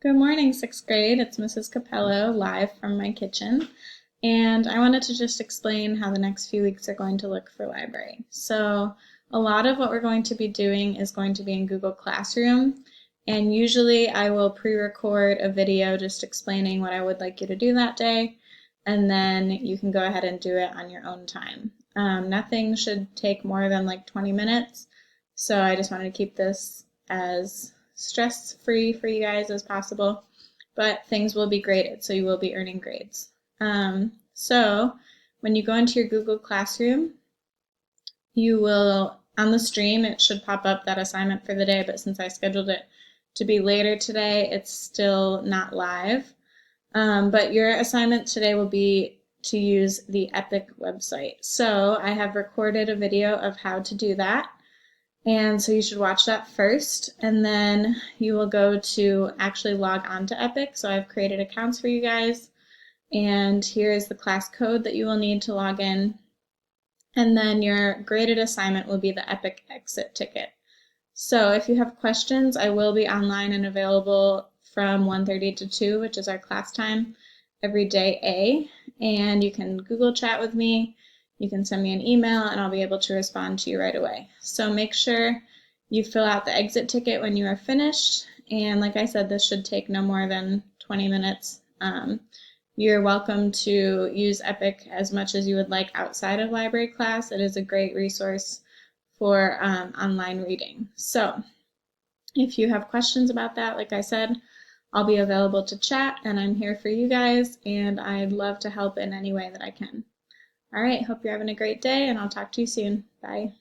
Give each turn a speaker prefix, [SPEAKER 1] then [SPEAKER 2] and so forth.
[SPEAKER 1] Good morning, sixth grade. It's Mrs. Capello live from my kitchen. And I wanted to just explain how the next few weeks are going to look for library. So a lot of what we're going to be doing is going to be in Google Classroom. And usually I will pre-record a video just explaining what I would like you to do that day. And then you can go ahead and do it on your own time. Nothing should take more than like 20 minutes. So I just wanted to keep this as stress-free for you guys as possible, but things will be graded, so you will be earning grades. So when you go into your Google Classroom, you will, on the stream, it should pop up that assignment for the day, but since I scheduled it to be later today, it's still not live. But your assignment today will be to use the EPIC website. So I have recorded a video of how to do that. And so you should watch that first, and then you will go to actually log on to EPIC. So I've created accounts for you guys, and here is the class code that you will need to log in. And then your graded assignment will be the EPIC exit ticket. So if you have questions, I will be online and available from 1:30 to 2, which is our class time, every day A. And you can Google chat with me. You can send me an email and I'll be able to respond to you right away. So make sure you fill out the exit ticket when you are finished. And like I said, this should take no more than 20 minutes. You're welcome to use EPIC as much as you would like outside of library class. It is a great resource for online reading. So if you have questions about that, like I said, I'll be available to chat and I'm here for you guys, and I'd love to help in any way that I can. All right, hope you're having a great day, and I'll talk to you soon. Bye.